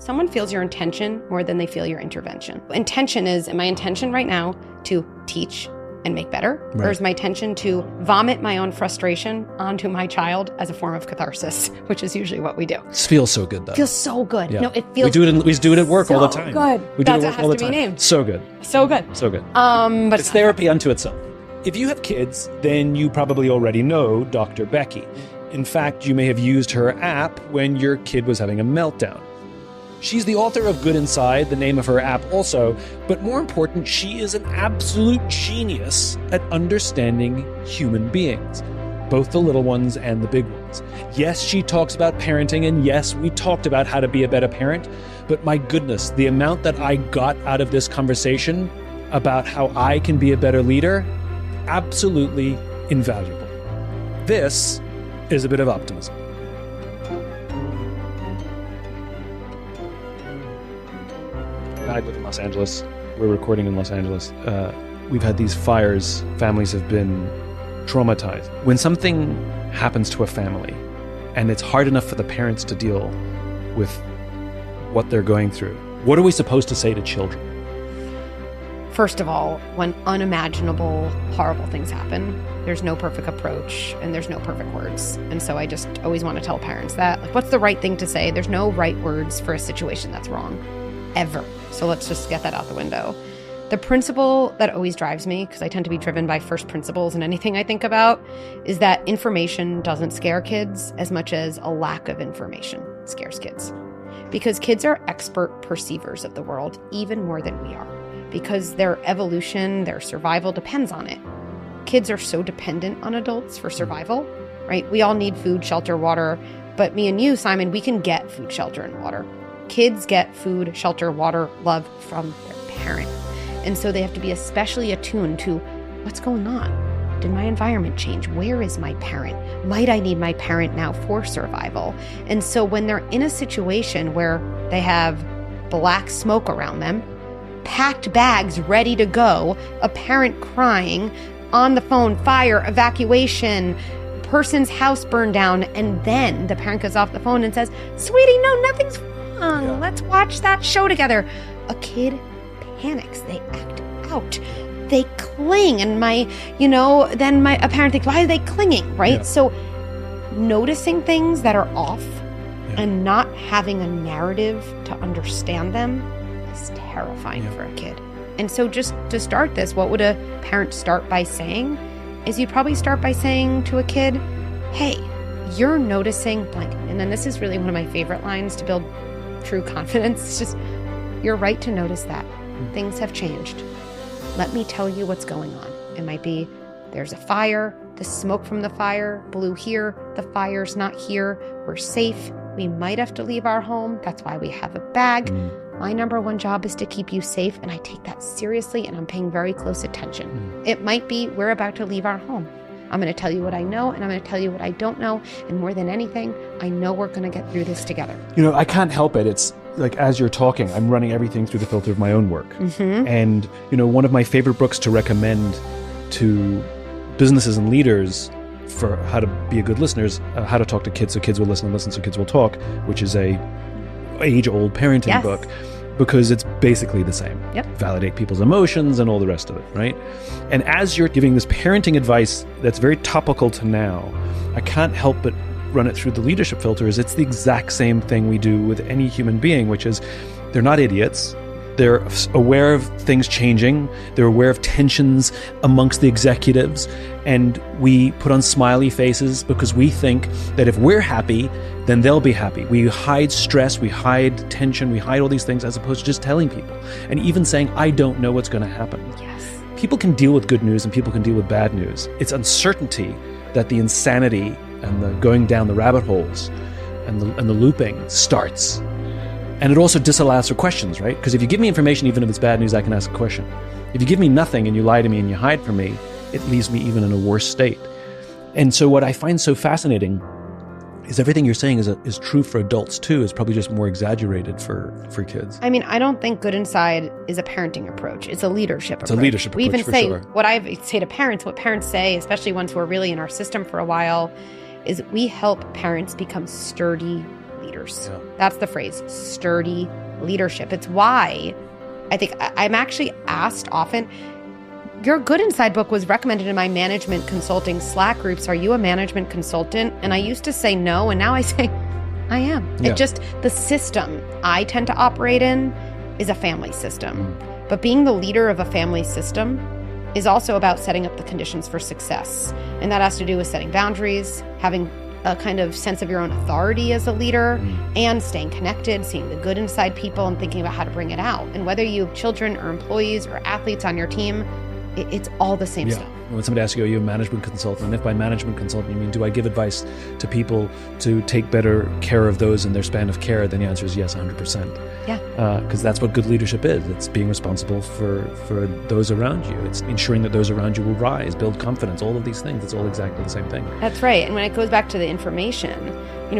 Someone feels your intention more than they feel your intervention. Intention is, am my intention right now to teach and make better? Right. Or is my intention to vomit my own frustration onto my child as a form of catharsis, which is usually what we do. It feels so good, though. Feels so good. Yeah. No, it feels we do it at work all the time. Good. We do That's it what at work has all the to be time. named. So good. So good. So good. But it's therapy unto itself. If you have kids, then you probably already know Dr. Becky. In fact, you may have used her app when your kid was having a meltdown. She's the author of Good Inside, the name of her app also, but more important, she is an absolute genius at understanding human beings, both the little ones and the big ones. Yes, she talks about parenting, and yes, we talked about how to be a better parent, but my goodness, the amount that I got out of this conversation about how I can be a better leader, absolutely invaluable. This is a bit of optimism. I live in Los Angeles. We're recording in Los Angeles. We've had these fires. Families have been traumatized. When something happens to a family and it's hard enough for the parents to deal with what they're going through, what are we supposed to say to children? First of all, when unimaginable, horrible things happen, there's no perfect approach and there's no perfect words. And so I just always want to tell parents that, like, what's the right thing to say? There's no right words for a situation that's wrong, ever. So let's just get that out the window. The principle that always drives me, because I tend to be driven by first principles in anything I think about, is that information doesn't scare kids as much as a lack of information scares kids. Because kids are expert perceivers of the world, even more than we are. Because their evolution, their survival depends on it. Kids are so dependent on adults for survival, right? We all need food, shelter, water. But me and you, Simon, we can get food, shelter, and water. Kids get food, shelter, water, love from their parent. And so they have to be especially attuned to what's going on. Did my environment change? Where is my parent? Might I need my parent now for survival? And so when they're in a situation where they have black smoke around them, packed bags ready to go, a parent crying, on the phone, fire, evacuation, person's house burned down, and then the parent goes off the phone and says, "Sweetie, no, nothing's wrong. Let's watch that show together." A kid panics. They act out. They cling. And a parent thinks, why are they clinging, right? Yeah. So noticing things that are off and not having a narrative to understand them is terrifying for a kid. And so just to start this, what would a parent start by saying is you'd probably start by saying to a kid, hey, you're noticing blank. And then this is really one of my favorite lines to build true confidence. It's just, you're right to notice that. Things have changed. Let me tell you what's going on. It might be there's a fire, the smoke from the fire blew here, the fire's not here, we're safe, we might have to leave our home, that's why we have a bag. My number one job is to keep you safe, and I take that seriously, and I'm paying very close attention. It might be we're about to leave our home. I'm going to tell you what I know, and I'm going to tell you what I don't know, and more than anything, I know we're going to get through this together. I can't help it. It's like, as you're talking, I'm running everything through the filter of my own work. And, one of my favorite books to recommend to businesses and leaders for how to be a good listener is How to Talk to Kids So Kids Will Listen and Listen So Kids Will Talk, which is a age-old parenting book, because it's basically the same. Validate people's emotions and all the rest of it, right? And as you're giving this parenting advice that's very topical to now, I can't help but run it through the leadership filters. It's the exact same thing we do with any human being, which is they're not idiots. They're aware of things changing. They're aware of tensions amongst the executives. And we put on smiley faces because we think that if we're happy, then they'll be happy. We hide stress, we hide tension, we hide all these things as opposed to just telling people. And even saying, I don't know what's going to happen. Yes. People can deal with good news and people can deal with bad news. It's uncertainty that the insanity and the going down the rabbit holes and the looping starts. And it also disallows for questions, right? Because if you give me information, even if it's bad news, I can ask a question. If you give me nothing and you lie to me and you hide from me, it leaves me even in a worse state. And so what I find so fascinating is everything you're saying is true for adults too. It's probably just more exaggerated for kids. I mean, I don't think Good Inside is a parenting approach. It's a leadership approach. It's a leadership approach, we even for say, sure. what I say to parents, what parents say, especially ones who are really in our system for a while, is we help parents become sturdy leaders. leaders. Yeah. That's the phrase, sturdy leadership. It's why I think I'm actually asked often, your Good Inside book was recommended in my management consulting Slack groups. Are you a management consultant? And I used to say no, and now I say I am. Yeah. It just, the system I tend to operate in is a family system. But being the leader of a family system is also about setting up the conditions for success. And that has to do with setting boundaries, having a kind of sense of your own authority as a leader, and staying connected, seeing the good inside people and thinking about how to bring it out. And whether you have children or employees or athletes on your team, it's all the same stuff. When somebody asks you, are you a management consultant? And if by management consultant you mean, do I give advice to people to take better care of those in their span of care? Then the answer is yes, 100%. Yeah. Because that's what good leadership is. It's being responsible for those around you. It's ensuring that those around you will rise, build confidence, all of these things. It's all exactly the same thing. That's right. And when it goes back to the information,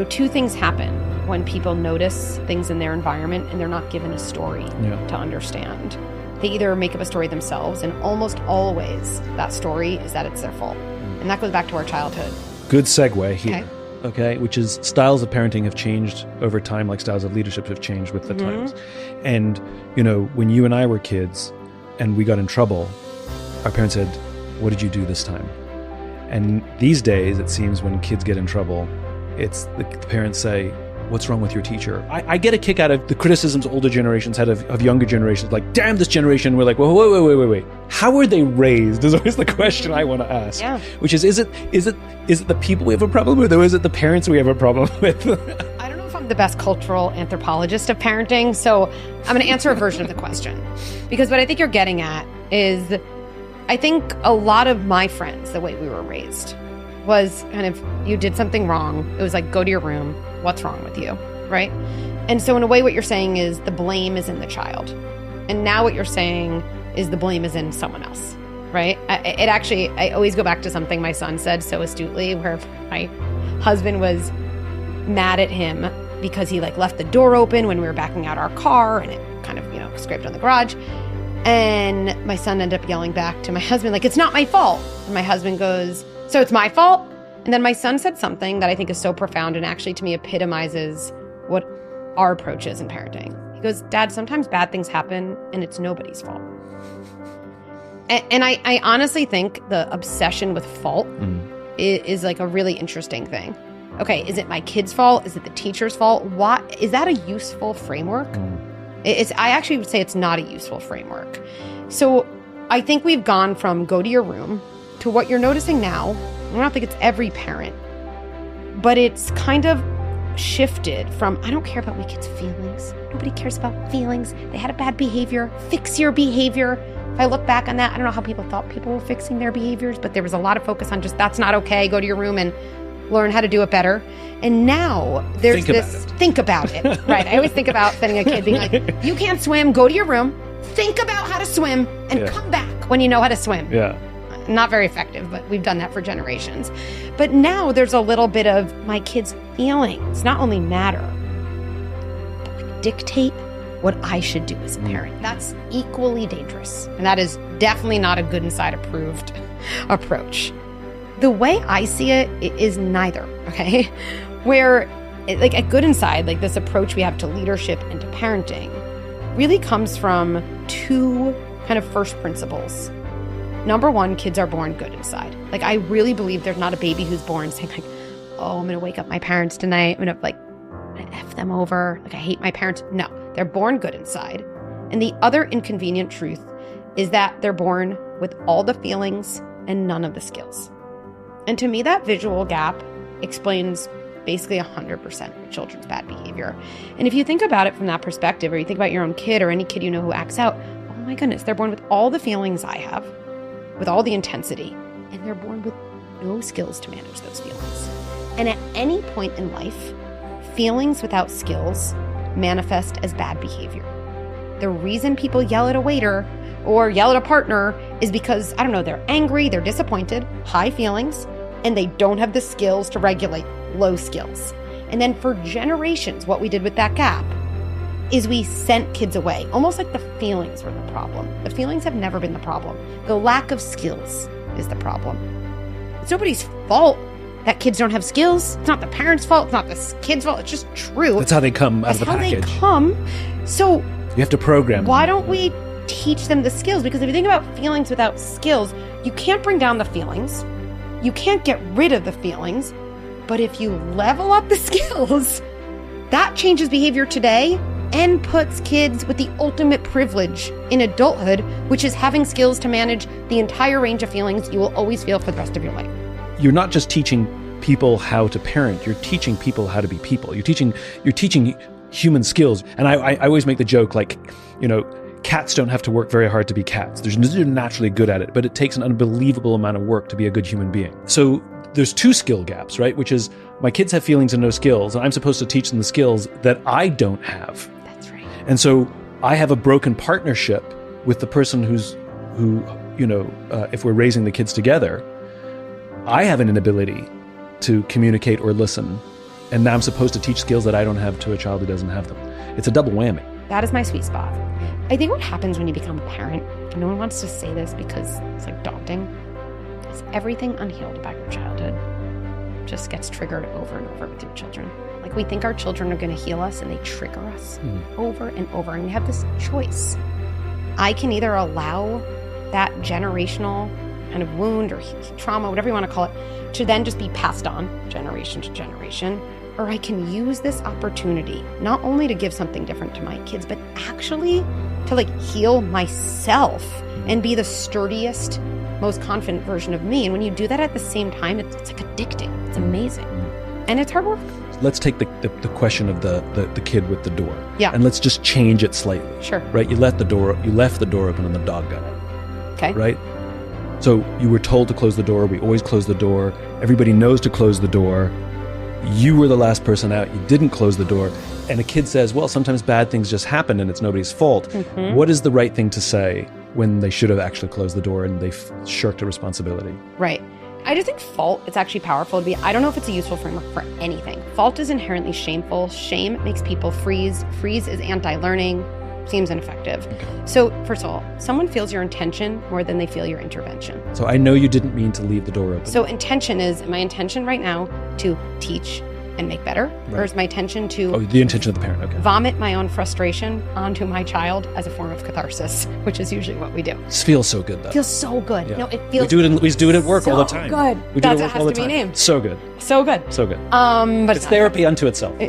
two things happen when people notice things in their environment and they're not given a story to understand. They either make up a story themselves, and almost always that story is that it's their fault. And that goes back to our childhood. Good segue here. Okay, which is styles of parenting have changed over time, like styles of leadership have changed with the times. And, when you and I were kids and we got in trouble, our parents said, what did you do this time? And these days, it seems when kids get in trouble, it's the parents say, what's wrong with your teacher? I get a kick out of the criticisms older generations had of younger generations, like, damn this generation. We're like, well, wait. How were they raised is always the question I want to ask. Yeah. Which is it the people we have a problem with, or is it the parents we have a problem with? I don't know if I'm the best cultural anthropologist of parenting, so I'm going to answer a version of the question. Because what I think you're getting at is, I think a lot of my friends, the way we were raised, was kind of, you did something wrong. It was like, go to your room. What's wrong with you, right? And so in a way, what you're saying is the blame is in the child. And now what you're saying is the blame is in someone else, right? I always go back to something my son said so astutely, where my husband was mad at him because he left the door open when we were backing out our car, and it kind of, scraped on the garage. And my son ended up yelling back to my husband, it's not my fault. And my husband goes, so it's my fault? And then my son said something that I think is so profound and actually to me epitomizes what our approach is in parenting. He goes, Dad, sometimes bad things happen and it's nobody's fault. And I honestly think the obsession with fault is a really interesting thing. Okay, is it my kid's fault? Is it the teacher's fault? Is that a useful framework? I actually would say it's not a useful framework. So I think we've gone from go to your room to what you're noticing now. I don't think it's every parent, but it's kind of shifted from, I don't care about my kids' feelings. Nobody cares about feelings. They had a bad behavior. Fix your behavior. If I look back on that, I don't know how people thought people were fixing their behaviors, but there was a lot of focus on just, that's not okay. Go to your room and learn how to do it better. And now there's think about it. Right. I always think about sending a kid being like, you can't swim, go to your room, think about how to swim, and come back when you know how to swim. Yeah. Not very effective, but we've done that for generations. But now there's a little bit of my kids' feelings not only matter, but dictate what I should do as a parent. That's equally dangerous. And that is definitely not a Good Inside approved approach. The way I see it is neither, okay? Where at Good Inside, this approach we have to leadership and to parenting really comes from two kind of first principles. Number one, kids are born good inside. I really believe there's not a baby who's born saying oh, I'm going to wake up my parents tonight. I'm going to F them over. I hate my parents. No, they're born good inside. And the other inconvenient truth is that they're born with all the feelings and none of the skills. And to me, that visual gap explains basically 100% of children's bad behavior. And if you think about it from that perspective, or you think about your own kid or any kid you know who acts out, oh my goodness, they're born with all the feelings I have, with all the intensity, and they're born with no skills to manage those feelings. And at any point in life, feelings without skills manifest as bad behavior. The reason people yell at a waiter or yell at a partner is because, they're angry, they're disappointed, high feelings, and they don't have the skills to regulate low skills. And then for generations, what we did with that gap is we sent kids away, almost like the feelings were the problem. The feelings have never been the problem. The lack of skills is the problem. It's nobody's fault that kids don't have skills. It's not the parents' fault. It's not the kids' fault. It's just true. That's how they come out of the package. That's how they come. So you have to program them. Why don't we teach them the skills? Because if you think about feelings without skills, you can't bring down the feelings. You can't get rid of the feelings. But if you level up the skills, that changes behavior today and puts kids with the ultimate privilege in adulthood, which is having skills to manage the entire range of feelings you will always feel for the rest of your life. You're not just teaching people how to parent, you're teaching people how to be people. You're teaching human skills. And I always make the joke, like, cats don't have to work very hard to be cats. They're naturally good at it, but it takes an unbelievable amount of work to be a good human being. So there's two skill gaps, right? Which is my kids have feelings and no skills, and I'm supposed to teach them the skills that I don't have. That's right. And so I have a broken partnership with the person who if we're raising the kids together, I have an inability to communicate or listen. And now I'm supposed to teach skills that I don't have to a child who doesn't have them. It's a double whammy. That is my sweet spot. I think what happens when you become a parent, and no one wants to say this because it's like daunting, is everything unhealed about your childhood just gets triggered over and over with your children. Like, we think our children are going to heal us, and they trigger us over and over. And we have this choice. I can either allow that generational kind of wound or trauma, whatever you want to call it, to then just be passed on generation to generation, or I can use this opportunity not only to give something different to my kids, but actually to heal myself and be the sturdiest, most confident version of me. And when you do that at the same time, it's like addicting. It's amazing. And it's hard work. Let's take the question of the kid with the door. Yeah. And let's just change it slightly. Sure. Right? You left the door open and the dog got out. Okay. Right? So you were told to close the door. We always close the door. Everybody knows to close the door. You were the last person out. You didn't close the door. And a kid says, well, sometimes bad things just happen and it's nobody's fault. Mm-hmm. What is the right thing to say when they should have actually closed the door and they've shirked a responsibility? Right. I just think fault, it's actually powerful to be, I don't know if it's a useful framework for anything. Fault is inherently shameful. Shame makes people freeze. Freeze is anti-learning. Seems ineffective. Okay. So first of all, someone feels your intention more than they feel your intervention. So I know you didn't mean to leave the door open. So intention is, my intention right now to teach and make better? Right. Or is my intention to... Oh, the intention of the parent, okay. Vomit my own frustration onto my child as a form of catharsis, which is usually what we do. It feels so good, though. It feels so good. Yeah. No, it feels... We do it at work so all the time. Good. We do That's it what all has the to be time. named. So good. So good. So good. But it's therapy unto itself.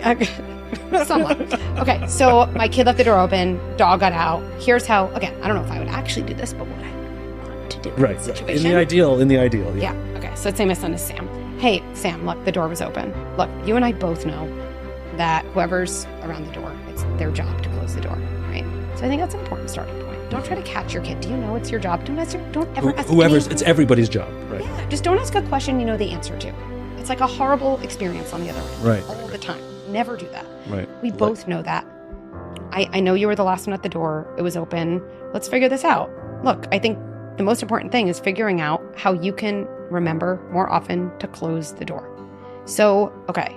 Somewhat. Okay, so my kid left the door open, dog got out. Here's how, again, I don't know if I would actually do this, but what I want to do in this situation. In the ideal. Yeah. Okay, so let's say my son is Sam. Hey, Sam, look, the door was open. Look, you and I both know that whoever's around the door, it's their job to close the door, right? So I think that's an important starting point. Don't try to catch your kid. Do you know it's your job? Don't ever ask it's everybody's job, right? Yeah, just don't ask a question you know the answer to. It's like a horrible experience on the other end. Right. All the time. Never do that. Right. We both know that. I know you were the last one at the door. It was open. Let's figure this out. Look, I think the most important thing is figuring out how you can remember more often to close the door. So, okay,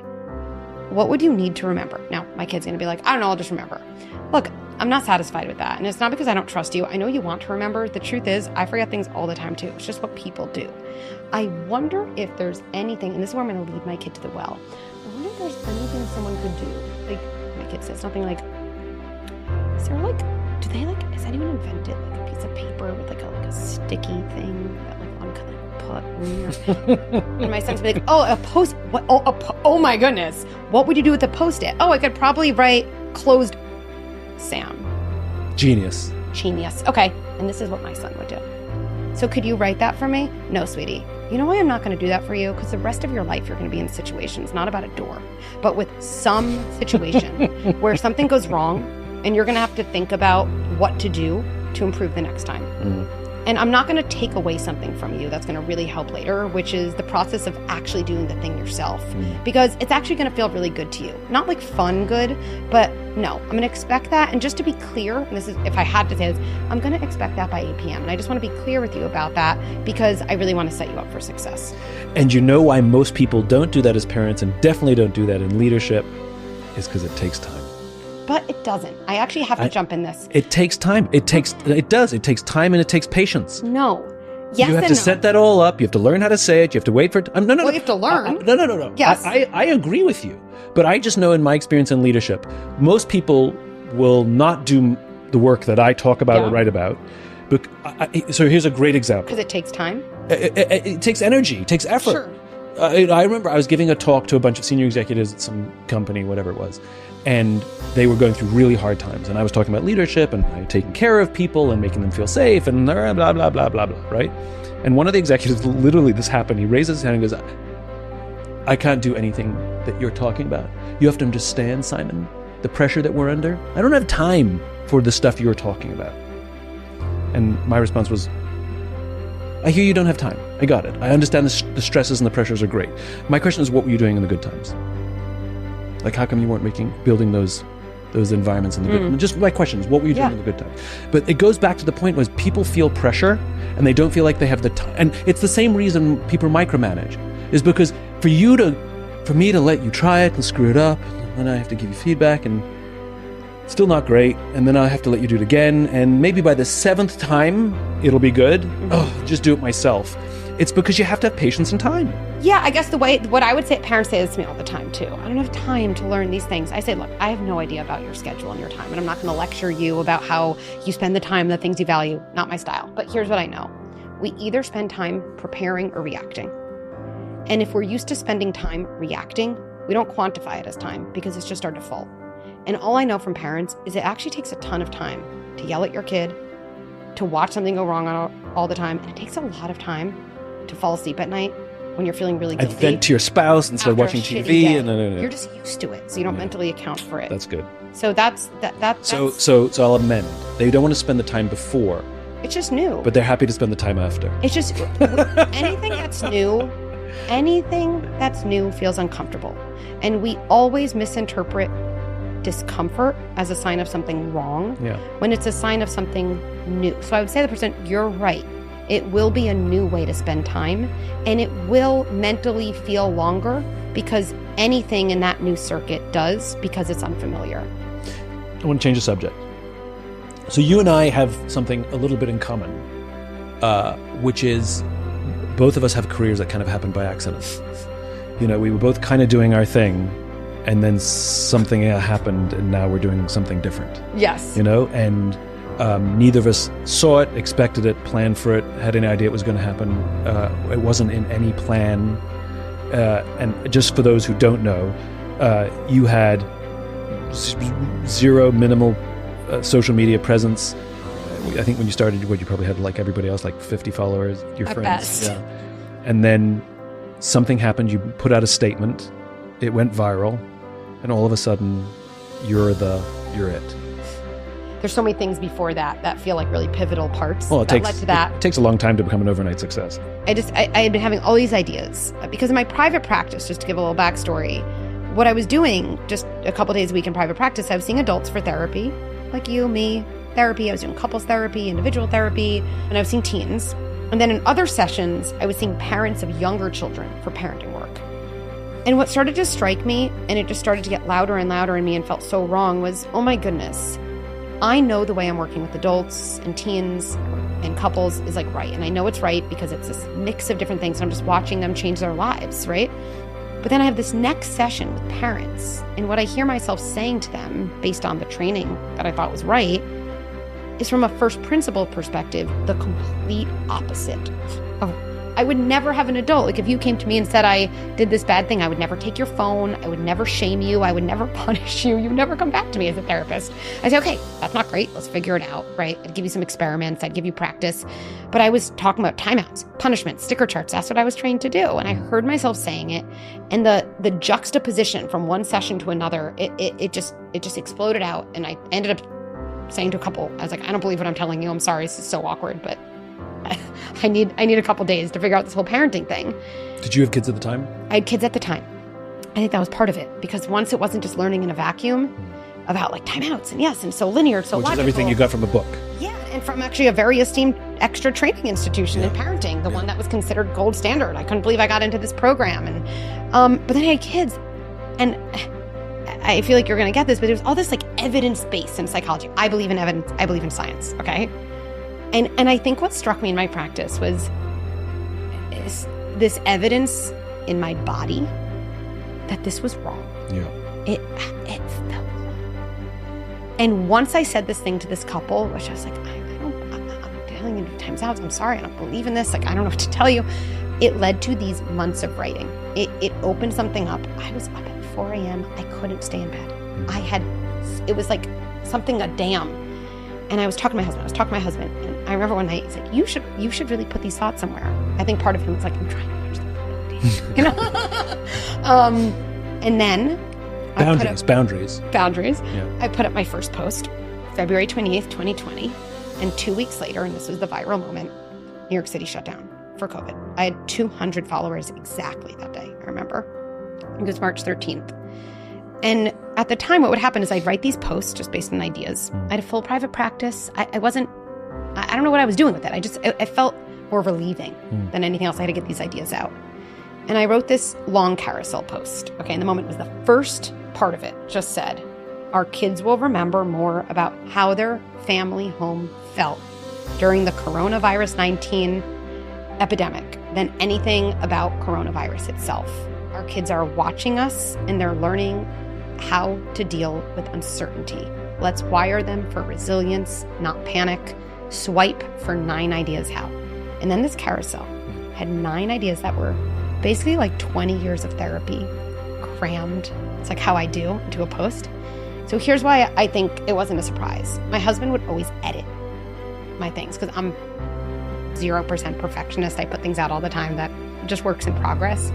what would you need to remember? Now, my kid's going to be like, I don't know, I'll just remember. Look, I'm not satisfied with that. And it's not because I don't trust you. I know you want to remember. The truth is, I forget things all the time too. It's just what people do. I wonder if there's anything, and this is where I'm going to lead my kid to the well. I wonder if there's anything someone could do. Like, my kid says something like, has anyone invented like a piece of paper with like a sticky thing that like one could like put in your... And my son's be like, oh, a post, what? Oh my goodness. What would you do with a Post-it? Oh, I could probably write closed Sam. Genius. Okay, and this is what my son would do. So could you write that for me? No, sweetie. You know why I'm not going to do that for you? Because the rest of your life you're going to be in situations, not about a door, but with some situation where something goes wrong and you're going to have to think about what to do to improve the next time. And I'm not going to take away something from you that's going to really help later, which is the process of actually doing the thing yourself. Because it's actually going to feel really good to you. Not like fun good, but no, I'm going to expect that. And just to be clear, and this is, if I had to say this, I'm going to expect that by 8 p.m. And I just want to be clear with you about that because I really want to set you up for success. And you know why most people don't do that as parents and definitely don't do that in leadership is because it takes time. But it doesn't. I actually have to jump in this. It takes time. It takes time and it takes patience. No, Yes You have and to no. set that all up. You have to learn how to say it. You have to wait for it. No. Well, you have to learn. No. Yes. I agree with you. But I just know in my experience in leadership, most people will not do the work that I talk about or write about. So here's a great example. Because it takes time. It takes energy. It takes effort. Sure. I remember I was giving a talk to a bunch of senior executives at some company, whatever it was, and they were going through really hard times. And I was talking about leadership and taking care of people and making them feel safe and blah, blah, blah, blah, blah, right? And one of the executives, literally this happened, he raises his hand and goes, I can't do anything that you're talking about. You have to understand, Simon, the pressure that we're under. I don't have time for the stuff you're talking about. And my response was, I hear you don't have time. I got it. I understand the stresses and the pressures are great. My question is, what were you doing in the good times? Like, how come you weren't building those environments in the good? Just my question is, what were you doing in the good times? But it goes back to the point was people feel pressure and they don't feel like they have the time. And it's the same reason people micromanage, is because for me to let you try it and screw it up, and then I have to give you feedback and still not great, and then I have to let you do it again, and maybe by the 7th time it'll be good. Just do it myself. It's because you have to have patience and time. Yeah, I guess what I would say, parents say this to me all the time too. I don't have time to learn these things. I say, look, I have no idea about your schedule and your time, and I'm not going to lecture you about how you spend the time, the things you value. Not my style. But here's what I know. We either spend time preparing or reacting. And if we're used to spending time reacting, we don't quantify it as time because it's just our default. And all I know from parents is it actually takes a ton of time to yell at your kid, to watch something go wrong all the time. And it takes a lot of time to fall asleep at night when you're feeling really guilty. And vent to your spouse instead of watching TV. And You're just used to it, so you don't mentally account for it. That's good. So that's So I'll amend. They don't want to spend the time before. It's just new. But they're happy to spend the time after. It's just anything that's new feels uncomfortable. And we always misinterpret discomfort as a sign of something wrong when it's a sign of something new. So I would say to the person, you're right. It will be a new way to spend time, and it will mentally feel longer because anything in that new circuit does, because it's unfamiliar. I want to change the subject. So you and I have something a little bit in common, which is both of us have careers that kind of happened by accident. We were both kind of doing our thing, and then something happened, and now we're doing something different. Yes. And neither of us saw it, expected it, planned for it, had any idea it was going to happen. It wasn't in any plan. And just for those who don't know, you had minimal social media presence. I think when you started, you probably had, like everybody else, like 50 followers, your At friends. best. Yeah. And then something happened. You put out a statement. It went viral, and all of a sudden, you're it. There's so many things before that feel like really pivotal parts Well, led to that. It takes a long time to become an overnight success. I had been having all these ideas because in my private practice, just to give a little backstory, what I was doing just a couple days a week in private practice, I was seeing adults for therapy, like you, me, therapy. I was doing couples therapy, individual therapy, and I was seeing teens. And then in other sessions, I was seeing parents of younger children for parenting work. And what started to strike me, and it just started to get louder and louder in me and felt so wrong, was, oh my goodness, I know the way I'm working with adults and teens and couples is like right. And I know it's right because it's this mix of different things. And I'm just watching them change their lives, right? But then I have this next session with parents, and what I hear myself saying to them based on the training that I thought was right is, from a first principle perspective, the complete opposite. I would never have an adult. Like if you came to me and said I did this bad thing, I would never take your phone. I would never shame you. I would never punish you. You would never come back to me as a therapist. I'd say, okay, that's not great. Let's figure it out, right? I'd give you some experiments. I'd give you practice. But I was talking about timeouts, punishments, sticker charts. That's what I was trained to do. And I heard myself saying it. And the juxtaposition from one session to another, it just exploded out. And I ended up saying to a couple, I was like, I don't believe what I'm telling you. I'm sorry. This is so awkward, but I need a couple days to figure out this whole parenting thing. Did you have kids at the time? I had kids at the time. I think that was part of it, because once it wasn't just learning in a vacuum about like timeouts and yes, and so linear, so which logical. is everything you got from a book. Yeah, and from actually a very esteemed extra training institution in parenting, the one that was considered gold standard. I couldn't believe I got into this program, and but then I had kids, and I feel like you're going to get this, but there's all this like evidence-based in psychology. I believe in evidence. I believe in science. Okay. And I think what struck me in my practice was this evidence in my body that this was wrong. Yeah. It felt wrong. And once I said this thing to this couple, which I was like, I'm telling you times out, I'm sorry, I don't believe in this. Like, I don't know what to tell you. It led to these months of writing. It opened something up. I was up at 4 a.m. I couldn't stay in bed. It was like something, a dam. And I was talking to my husband. And I remember one night, he's like, you should really put these thoughts somewhere. I think part of him was like, I'm trying to watch the movie, you know? And then Boundaries. Yeah. I put up my first post, February 28th, 2020. And 2 weeks later, and this was the viral moment, New York City shut down for COVID. I had 200 followers exactly that day, I remember. It was March 13th. And at the time, what would happen is I'd write these posts just based on ideas. I had a full private practice. I don't know what I was doing with it. I felt more relieving than anything else. I had to get these ideas out. And I wrote this long carousel post. Okay, and the moment was the first part of it just said, our kids will remember more about how their family home felt during the coronavirus 19 epidemic than anything about coronavirus itself. Our kids are watching us and they're learning how to deal with uncertainty. Let's wire them for resilience, not panic. Swipe for 9 ideas how. And then this carousel had 9 ideas that were basically like 20 years of therapy crammed. It's like how I do into a post. So here's why I think it wasn't a surprise. My husband would always edit my things because I'm 0% perfectionist. I put things out all the time that just works in progress.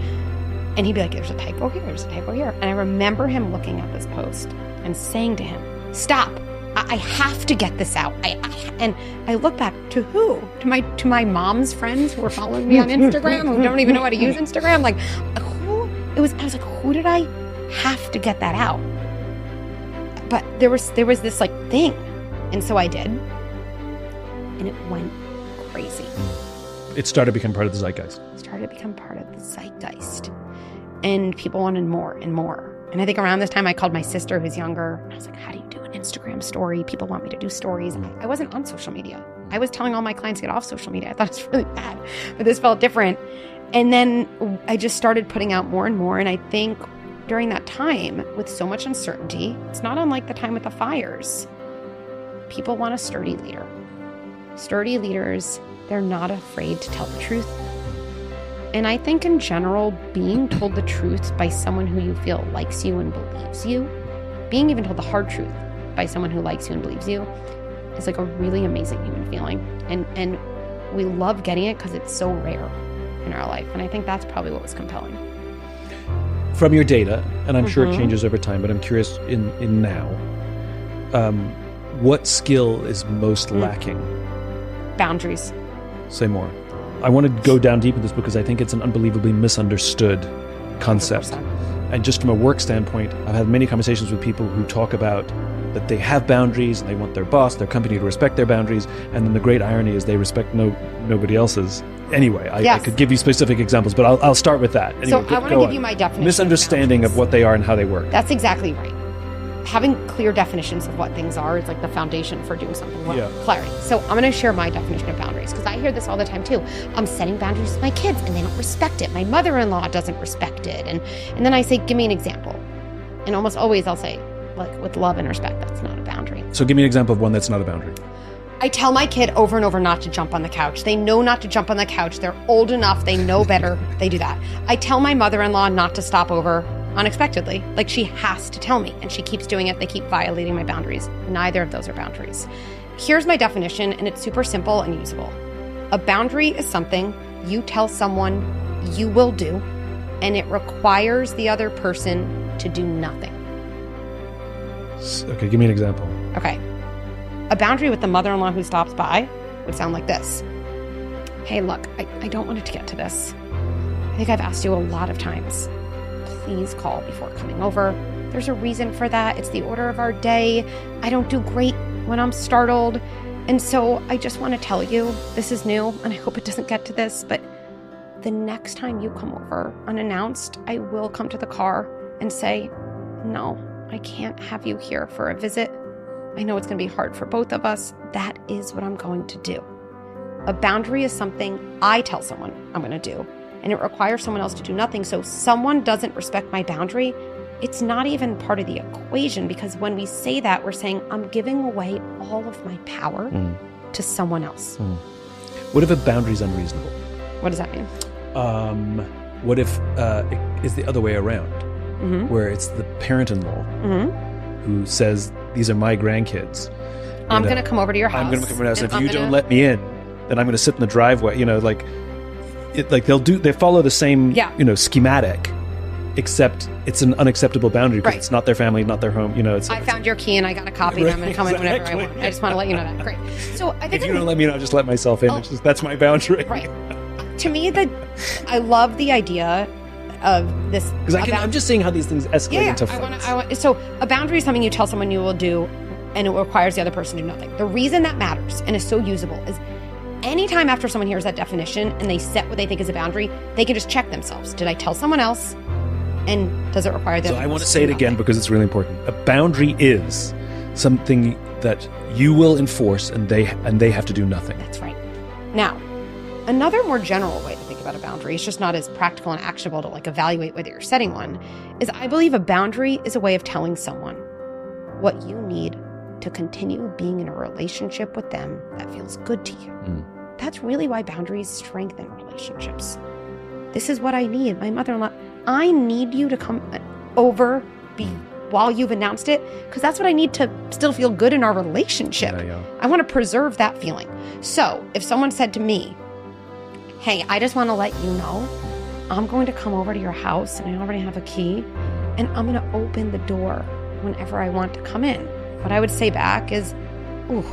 And he'd be like, there's a typo here, there's a typo here. And I remember him looking at this post and saying to him, stop, I have to get this out. And I look back to who? To my mom's friends who were following me on Instagram, who don't even know how to use Instagram. Like, who? I was like, who did I have to get that out? But there was this like thing. And so I did. And it went crazy. It started to become part of the zeitgeist. And people wanted more and more. And I think around this time I called my sister who's younger. And I was like, how do you do an Instagram story? People want me to do stories. I wasn't on social media. I was telling all my clients to get off social media. I thought it's really bad, but this felt different. And then I just started putting out more and more. And I think during that time with so much uncertainty, it's not unlike the time with the fires. People want a sturdy leader. Sturdy leaders, they're not afraid to tell the truth. And I think in general, being told the truth by someone who you feel likes you and believes you, being even told the hard truth by someone who likes you and believes you, is like a really amazing human feeling. And we love getting it because it's so rare in our life. And I think that's probably what was compelling. From your data, and I'm sure it changes over time, but I'm curious in now, what skill is most lacking? Boundaries. Say more. I want to go down deep in this because I think it's an unbelievably misunderstood concept. 100%. And just from a work standpoint, I've had many conversations with people who talk about that they have boundaries and they want their boss, their company to respect their boundaries. And then the great irony is they respect nobody else's. Anyway, I could give you specific examples, but I'll start with that. Anyway, so I want to give you my definition. Misunderstanding of what they are and how they work. That's exactly right. Having clear definitions of what things are is like the foundation for doing something well. Yeah. Clarity. So I'm going to share my definition of boundaries because I hear this all the time too. I'm setting boundaries with my kids and they don't respect it. My mother-in-law doesn't respect it. And then I say, give me an example. And almost always I'll say, like, with love and respect, that's not a boundary. So give me an example of one that's not a boundary. I tell my kid over and over not to jump on the couch. They know not to jump on the couch. They're old enough. They know better. They do that. I tell my mother-in-law not to stop over unexpectedly. Like, she has to tell me, and she keeps doing it. They keep violating my boundaries. Neither of those are boundaries. Here's my definition, and it's super simple and usable. A boundary is something you tell someone you will do, and it requires the other person to do nothing. Okay, give me an example. Okay. A boundary with the mother-in-law who stops by would sound like this. Hey, look, I don't want it to get to this. I think I've asked you a lot of times. Please call before coming over. There's a reason for that. It's the order of our day. I don't do great when I'm startled. And so I just want to tell you, this is new, and I hope it doesn't get to this, but the next time you come over unannounced, I will come to the car and say, no, I can't have you here for a visit. I know it's going to be hard for both of us. That is what I'm going to do. A boundary is something I tell someone I'm going to do, and it requires someone else to do nothing. So if someone doesn't respect my boundary, it's not even part of the equation, because when we say that, we're saying I'm giving away all of my power to someone else. What if a boundary is unreasonable? What does that mean? What if it is the other way around, where it's the parent-in-law who says, these are my grandkids. I'm going to come over to your house. I'm going to come over to your house. If you don't let me in, then I'm going to sit in the driveway. They follow the same, schematic, except it's an unacceptable boundary because it's not their family, not their home. I found your key and I got a copy and I'm going to come in whenever I want. I just want to let you know that. Great. So I think if you don't let me in, I'll just let myself in. That's my boundary. Right. To me, I love the idea of this. Because I'm just seeing how these things escalate into fights. So a boundary is something you tell someone you will do, and it requires the other person to do nothing. The reason that matters and is so usable is anytime after someone hears that definition and they set what they think is a boundary, they can just check themselves. Did I tell someone else? And does it require them? So I want to say it again because it's really important. A boundary is something that you will enforce, and they have to do nothing. That's right. Now, another more general way to think about a boundary, it's just not as practical and actionable to evaluate whether you're setting one, is I believe a boundary is a way of telling someone what you need to continue being in a relationship with them that feels good to you. That's really why boundaries strengthen relationships. This is what I need. My mother-in-law, I need you to come over while you've announced it, because that's what I need to still feel good in our relationship. I want to preserve that feeling. So if someone said to me, hey, I just want to let you know, I'm going to come over to your house and I already have a key, and I'm going to open the door whenever I want to come in. What I would say back is, ooh,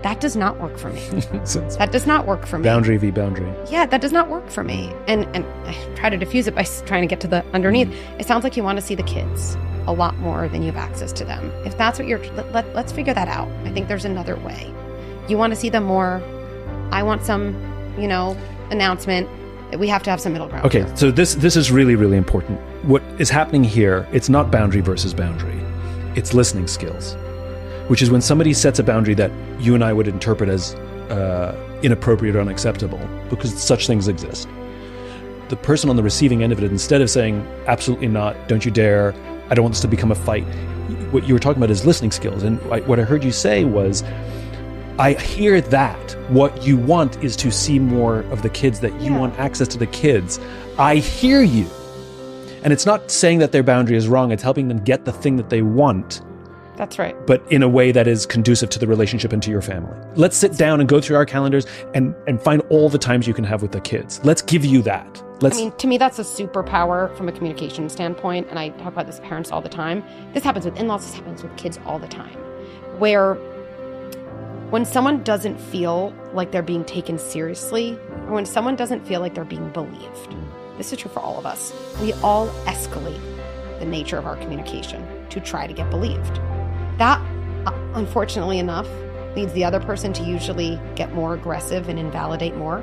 that does not work for me. That does not work for me. Boundary v. boundary. Yeah, that does not work for me. And I try to diffuse it by trying to get to the underneath. It sounds like you want to see the kids a lot more than you have access to them. If that's what let's figure that out. I think there's another way. You want to see them more. I want some, announcement. We have to have some middle ground. Okay, so this is really, really important. What is happening here, it's not boundary versus boundary. It's listening skills, which is when somebody sets a boundary that you and I would interpret as inappropriate or unacceptable, because such things exist. The person on the receiving end of it, instead of saying, absolutely not, don't you dare, I don't want this to become a fight, what you were talking about is listening skills. And what I heard you say was, I hear that what you want is to see more of the kids, that you want access to the kids. I hear you. And it's not saying that their boundary is wrong. It's helping them get the thing that they want. That's right. But in a way that is conducive to the relationship and to your family. Let's sit down and go through our calendars and find all the times you can have with the kids. Let's give you that. To me, that's a superpower from a communication standpoint. And I talk about this with parents all the time. This happens with in-laws. This happens with kids all the time. Where when someone doesn't feel like they're being taken seriously, or when someone doesn't feel like they're being believed, this is true for all of us. We all escalate the nature of our communication to try to get believed. That, unfortunately enough, leads the other person to usually get more aggressive and invalidate more,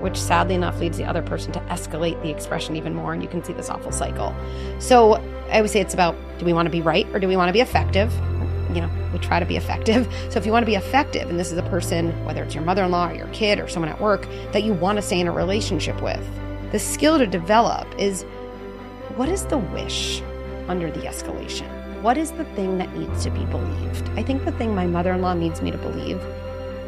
which sadly enough leads the other person to escalate the expression even more, and you can see this awful cycle. So I would say it's about, do we want to be right or do we want to be effective? We try to be effective. So if you want to be effective, and this is a person, whether it's your mother-in-law or your kid or someone at work that you want to stay in a relationship with, the skill to develop is, what is the wish under the escalation? What is the thing that needs to be believed? I think the thing my mother-in-law needs me to believe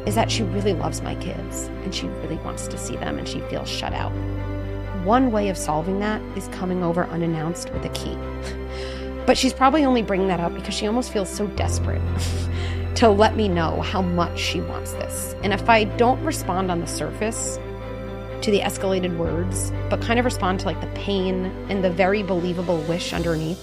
is that she really loves my kids and she really wants to see them and she feels shut out. One way of solving that is coming over unannounced with a key. But she's probably only bringing that up because she almost feels so desperate to let me know how much she wants this. And if I don't respond on the surface to the escalated words, but kind of respond to the pain and the very believable wish underneath,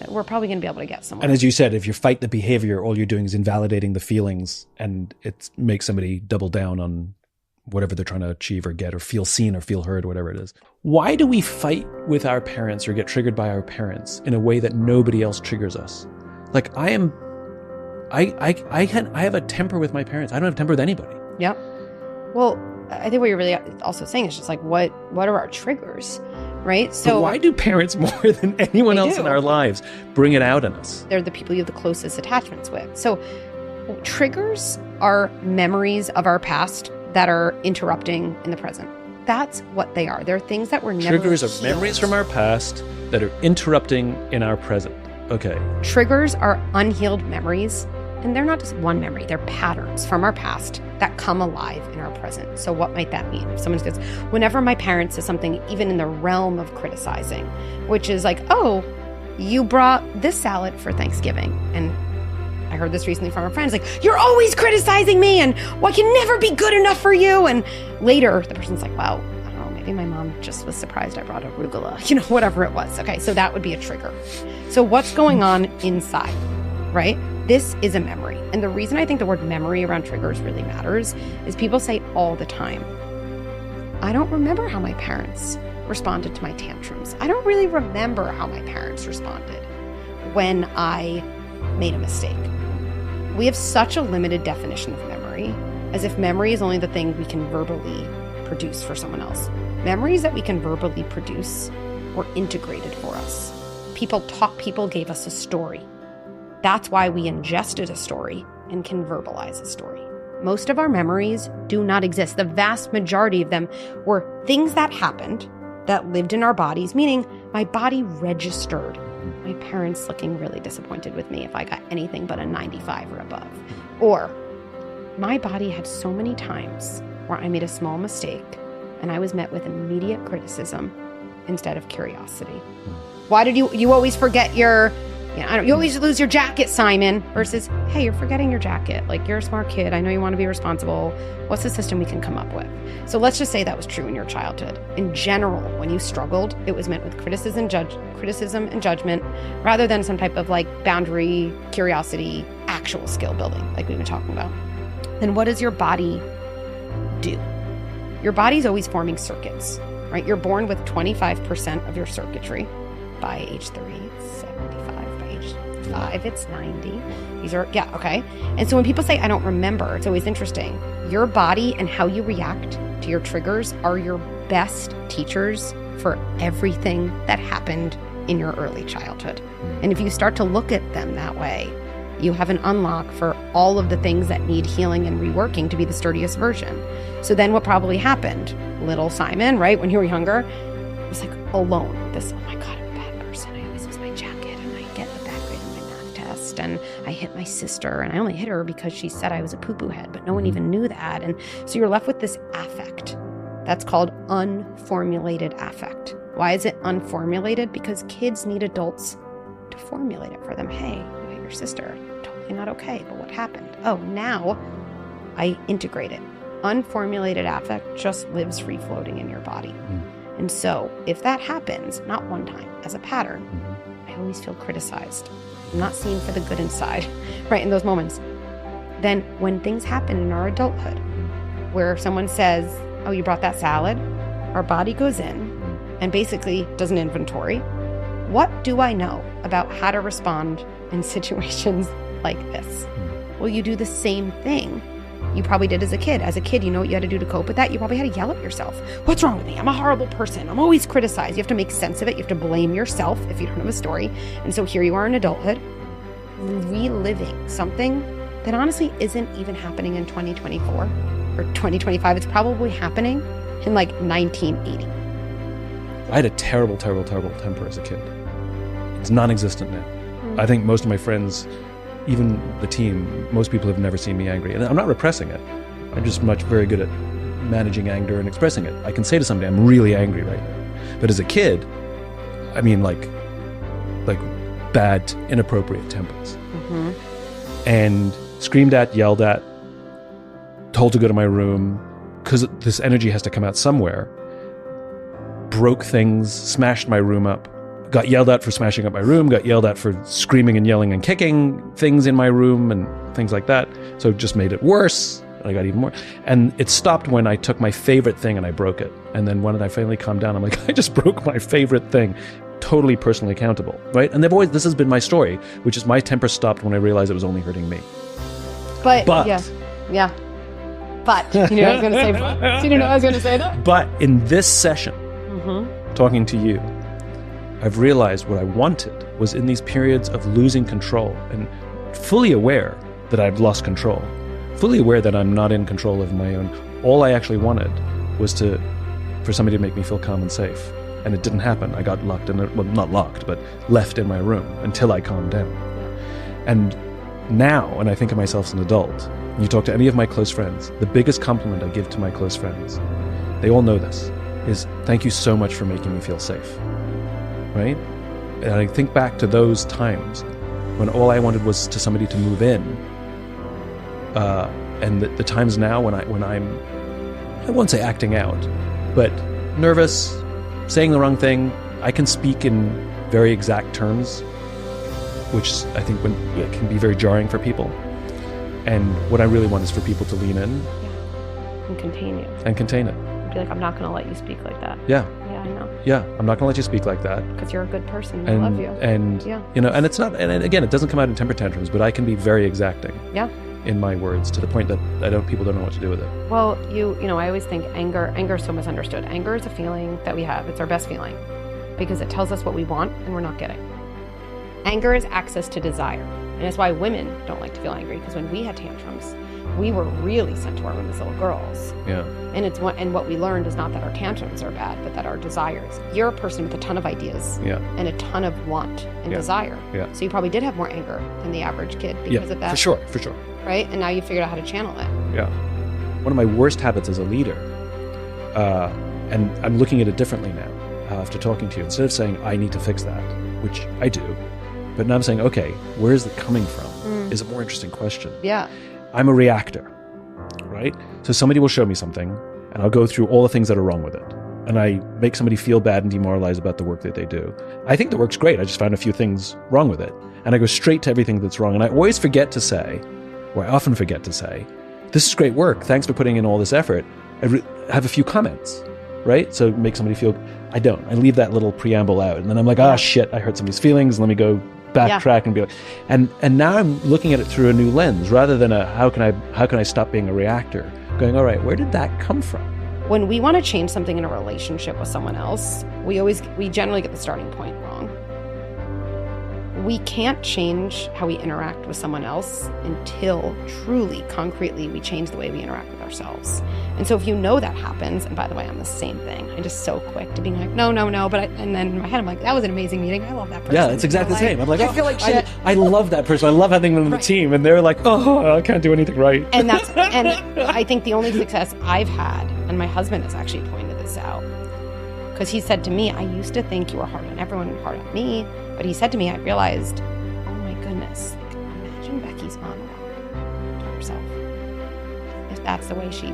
we're probably going to be able to get somewhere. And as you said, if you fight the behavior, all you're doing is invalidating the feelings, and it makes somebody double down on whatever they're trying to achieve or get or feel seen or feel heard, whatever it is. Why do we fight with our parents or get triggered by our parents in a way that nobody else triggers us? I have a temper with my parents. I don't have a temper with anybody. Yeah. Well, I think what you're really also saying is just what are our triggers, right? So but why do parents more than anyone else in our lives bring it out in us? They're the people you have the closest attachments with. So triggers are memories of our past that are interrupting in the present. That's what they are. They're things that were never Triggers are healed. memories from our past that are interrupting in our present. Okay. Triggers are unhealed memories, and they're not just one memory. They're patterns from our past that come alive in our present. So what might that mean? If someone says, whenever my parents says something, even in the realm of criticizing, which is like, oh, you brought this salad for Thanksgiving. And I heard this recently from a friend. It's like, you're always criticizing me, and I can never be good enough for you. And later, the person's like, wow, I don't know, maybe my mom just was surprised I brought arugula, whatever it was. Okay, so that would be a trigger. So what's going on inside, right? This is a memory. And the reason I think the word memory around triggers really matters is people say all the time, I don't remember how my parents responded to my tantrums. I don't really remember how my parents responded when I made a mistake. We have such a limited definition of memory, as if memory is only the thing we can verbally produce for someone else. Memories that we can verbally produce were integrated for us. People gave us a story. That's why we ingested a story and can verbalize a story. Most of our memories do not exist. The vast majority of them were things that happened that lived in our bodies, meaning my body registered my parents looking really disappointed with me if I got anything but a 95 or above. Or my body had so many times where I made a small mistake and I was met with immediate criticism instead of curiosity. Why did you always forget your, you always lose your jacket, Simon, versus, hey, you're forgetting your jacket. Like, you're a smart kid. I know you want to be responsible. What's the system we can come up with? So let's just say that was true in your childhood. In general, when you struggled, it was met with criticism and judgment, rather than some type of like boundary, curiosity, actual skill building, like we've been talking about. Then what does your body do? Your body's always forming circuits, right? You're born with 25% of your circuitry. By age 3, it's 75. By age 5, it's 90. These are, okay. And so when people say, I don't remember, it's always interesting. Your body and how you react to your triggers are your best teachers for everything that happened in your early childhood. And if you start to look at them that way, you have an unlock for all of the things that need healing and reworking to be the sturdiest version. So then what probably happened? Little Simon, right, when you were younger, was like alone. This, oh my God, I'm a bad person. I always lose my jacket and I get a bad grade on my math test. And I hit my sister and I only hit her because she said I was a poo-poo head, but no one even knew that. And so you're left with this affect. That's called unformulated affect. Why is it unformulated? Because kids need adults to formulate it for them. Hey, you hit your sister. Totally not okay, but what happened? Oh, now I integrate it. Unformulated affect just lives free-floating in your body. And so if that happens, not one time, as a pattern, I always feel criticized. I'm not seen for the good inside, right, in those moments. Then when things happen in our adulthood, where someone says, oh, you brought that salad, our body goes in and basically does an inventory. What do I know about how to respond in situations like this? Well, you do the same thing you probably did as a kid. As a kid, you know what you had to do to cope with that? You probably had to yell at yourself. What's wrong with me? I'm a horrible person. I'm always criticized. You have to make sense of it. You have to blame yourself if you don't have a story. And so here you are in adulthood, reliving something that honestly isn't even happening in 2024 or 2025. It's probably happening in like 1980. I had a terrible, terrible, terrible temper as a kid. It's non-existent now. I think most of my friends, even the team, most people have never seen me angry. And I'm not repressing it. I'm just very good at managing anger and expressing it. I can say to somebody, I'm really angry right now. But as a kid, I mean like bad, inappropriate tempers. And screamed at, yelled at, told to go to my room, because this energy has to come out somewhere. Broke things, smashed my room up. Got yelled at for smashing up my room, got yelled at for screaming and yelling and kicking things in my room and things like that. So it just made it worse. I got even more. And it stopped when I took my favorite thing and I broke it. And then when I finally calmed down, I'm like, I just broke my favorite thing. Totally personally accountable, right? And this has been my story, which is my temper stopped when I realized it was only hurting me. But yeah. But, you know, I was going to say, but. You know, I was going to say that. But in this session, talking to you, I've realized what I wanted was in these periods of losing control and fully aware that I've lost control, fully aware that I'm not in control of my own. All I actually wanted was for somebody to make me feel calm and safe. And it didn't happen. I got locked in, well, not locked, but left in my room until I calmed down. And now, when I think of myself as an adult, you talk to any of my close friends, the biggest compliment I give to my close friends, they all know this, is thank you so much for making me feel safe, right? And I think back to those times when all I wanted was to somebody to move in, and the times now when I'm, I won't say acting out, but nervous, saying the wrong thing. I can speak in very exact terms, which I think it can be very jarring for people. And what I really want is for people to lean in. Yeah. And contain you. And contain it. Be like, I'm not going to let you speak like that. Yeah. Yeah, I know. Yeah, I'm not going to let you speak like that. Because you're a good person. I love you. And, you know, and it's not, and again, it doesn't come out in temper tantrums, but I can be very exacting. Yeah. In my words, to the point that people don't know what to do with it. Well, you know, I always think anger is so misunderstood. Anger is a feeling that we have. It's our best feeling because it tells us what we want and we're not getting. Anger is access to desire. And that's why women don't like to feel angry, because when we had tantrums, we were really sent to our room as little girls. Yeah. And what we learned is not that our tantrums are bad, but that our desires. You're a person with a ton of ideas and a ton of want and desire. Yeah. So you probably did have more anger than the average kid because of that. For sure. Right? And now you figured out how to channel it. Yeah. One of my worst habits as a leader, and I'm looking at it differently now after talking to you, instead of saying, I need to fix that, which I do, but now I'm saying, okay, where is it coming from? Is a more interesting question. Yeah. I'm a reactor, right? So somebody will show me something, and I'll go through all the things that are wrong with it. And I make somebody feel bad and demoralized about the work that they do. I think the work's great. I just found a few things wrong with it. And I go straight to everything that's wrong. And I always forget to say, or I often forget to say, this is great work. Thanks for putting in all this effort. I have a few comments, right? So make somebody feel, I don't. I leave that little preamble out. And then I'm like, shit, I hurt somebody's feelings. Let me go backtrack and be like, and now I'm looking at it through a new lens rather than how can I stop being a reactor? Going, all right, where did that come from? When we want to change something in a relationship with someone else, we generally get the starting point wrong. We can't change how we interact with someone else until truly, concretely, we change the way we interact with ourselves. And so if you know that happens, and by the way, I'm the same thing. I'm just so quick to being like, no. And then in my head, I'm like, that was an amazing meeting. I love that person. Yeah, it's exactly the same. I'm like, I feel like shit. I love that person. I love having them on the team. And they're like, I can't do anything right. And I think the only success I've had, and my husband has actually pointed this out, because he said to me, I used to think you were hard on everyone and hard on me. But he said to me, I realized, oh my goodness, imagine Becky's monologue to herself. If that's the way she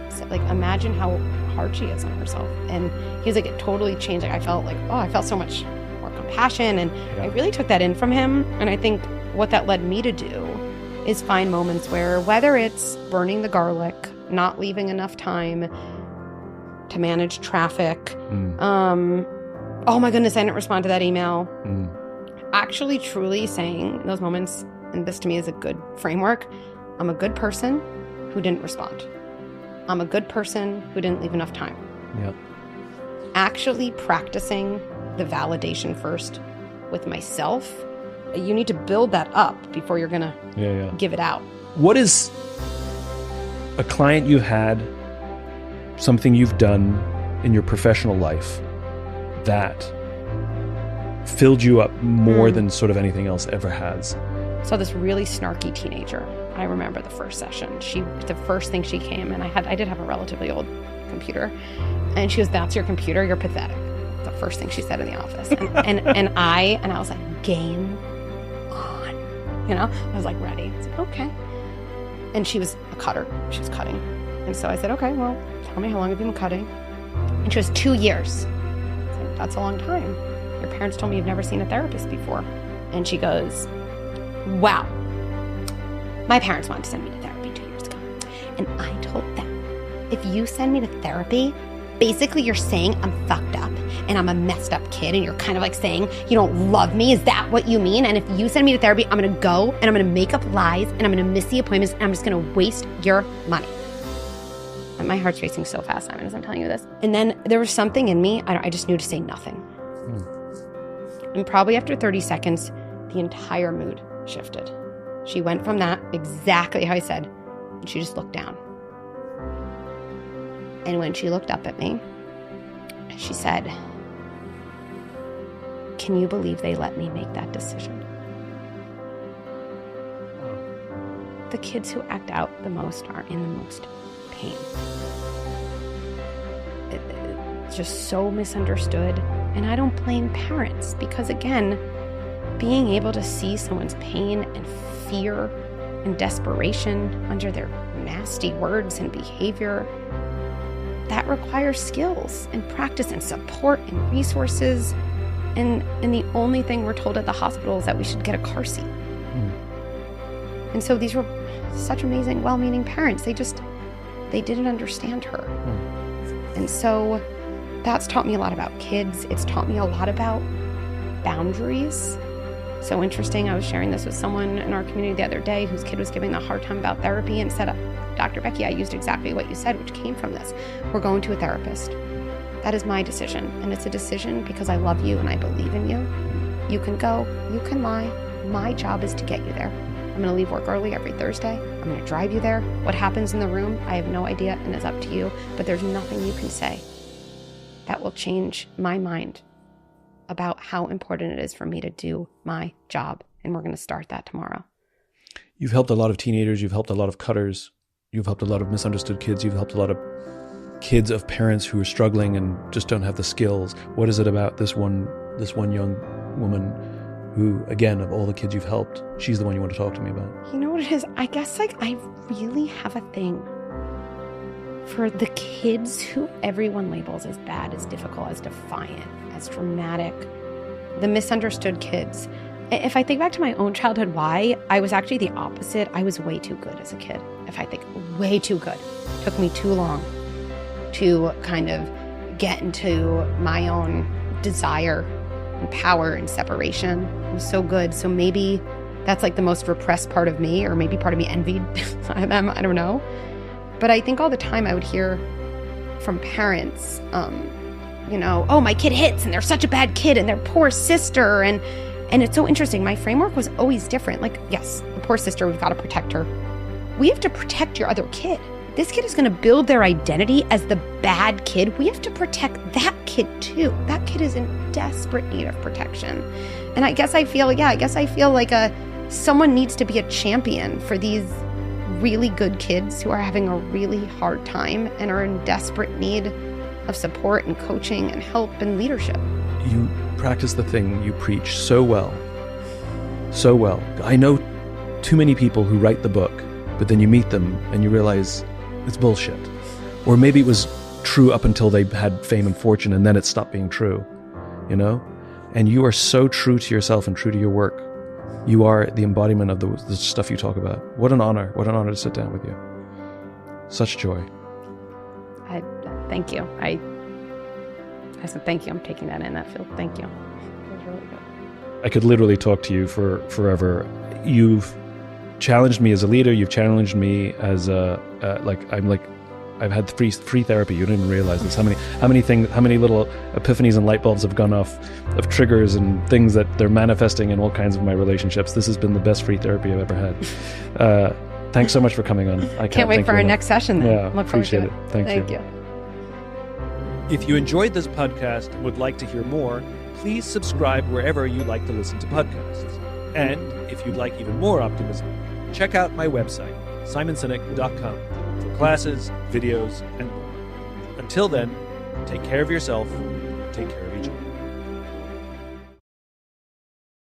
said, imagine how hard she is on herself. And he was like, it totally changed. I felt so much more compassion. And I really took that in from him. And I think what that led me to do is find moments where, whether it's burning the garlic, not leaving enough time to manage traffic, oh my goodness, I didn't respond to that email. Actually, truly saying in those moments, and this to me is a good framework, I'm a good person who didn't respond. I'm a good person who didn't leave enough time. Yep. Actually practicing the validation first with myself. You need to build that up before you're going to give it out. What is a client you've had, something you've done in your professional life that filled you up more than sort of anything else ever has? So this really snarky teenager, I remember the first session. The first thing she came, and I did have a relatively old computer, and she goes, "That's your computer? You're pathetic." The first thing she said in the office, and I was like, "Game on," I was like ready. I was like, okay. And she was a cutter. She was cutting, and so I said, "Okay, well, tell me, how long have you been cutting?" And she was 2 years. I said, "That's a long time. Your parents told me you've never seen a therapist before." And she goes, "Wow, my parents wanted to send me to therapy 2 years ago. And I told them, if you send me to therapy, basically you're saying I'm fucked up and I'm a messed up kid, and you're kind of like saying you don't love me. Is that what you mean? And if you send me to therapy, I'm going to go and I'm going to make up lies and I'm going to miss the appointments and I'm just going to waste your money." And my heart's racing so fast, Simon, as I'm telling you this. And then there was something in me, I just knew to say nothing. And probably after 30 seconds, the entire mood shifted. She went from that, exactly how I said, And she just looked down. And when she looked up at me, she said, "Can you believe they let me make that decision?" The kids who act out the most are in the most pain. It's just so misunderstood. And I don't blame parents because, again, being able to see someone's pain and fear and desperation under their nasty words and behavior, that requires skills and practice and support and resources. And the only thing we're told at the hospital is that we should get a car seat. And so these were such amazing, well-meaning parents. They didn't understand her. And so that's taught me a lot about kids. It's taught me a lot about boundaries. So interesting, I was sharing this with someone in our community the other day whose kid was giving a hard time about therapy and said, "Dr. Becky, I used exactly what you said, which came from this. We're going to a therapist. That is my decision. And it's a decision because I love you and I believe in you. You can go, you can lie. My job is to get you there. I'm going to leave work early every Thursday. I'm going to drive you there. What happens in the room, I have no idea and it's up to you. But there's nothing you can say that will change my mind about how important it is for me to do my job. And we're going to start that tomorrow." You've helped a lot of teenagers. You've helped a lot of cutters. You've helped a lot of misunderstood kids. You've helped a lot of kids of parents who are struggling and just don't have the skills. What is it about this one young woman who, again, of all the kids you've helped, she's the one you want to talk to me about? You know what it is? I guess I really have a thing for the kids who everyone labels as bad, as difficult, as defiant, as dramatic, the misunderstood kids. If I think back to my own childhood, why, I was actually the opposite. I was way too good as a kid. If I think way too good, it took me too long to kind of get into my own desire and power and separation. I was so good. So maybe that's like the most repressed part of me, or maybe part of me envied them. I don't know. But I think all the time I would hear from parents, "Oh, my kid hits and they're such a bad kid and their poor sister." And it's so interesting. My framework was always different. Like, yes, the poor sister, we've got to protect her. We have to protect your other kid. This kid is going to build their identity as the bad kid. We have to protect that kid too. That kid is in desperate need of protection. And I guess I feel like someone needs to be a champion for these really good kids who are having a really hard time and are in desperate need of support and coaching and help and leadership. You practice the thing you preach so well. So well. I know too many people who write the book, but then you meet them and you realize it's bullshit. Or maybe it was true up until they had fame and fortune and then it stopped being true, And you are so true to yourself and true to your work. You are the embodiment of the stuff you talk about. What an honor. What an honor to sit down with you. Such joy. Thank you. I said thank you. I'm taking that in. Thank you. It was really good. I could literally talk to you for forever. You've challenged me as a leader. You've challenged me as I've had free therapy. You didn't realize this. How many little epiphanies and light bulbs have gone off of triggers and things that they're manifesting in all kinds of my relationships. This has been the best free therapy I've ever had. Thanks so much for coming on. I can't wait for our next session then. Yeah, Look forward appreciate to it. Thank you. If you enjoyed this podcast and would like to hear more, please subscribe wherever you like to listen to podcasts. And if you'd like even more optimism, check out my website, simonsinek.com, for classes, videos, and more. Until then, take care of yourself, take care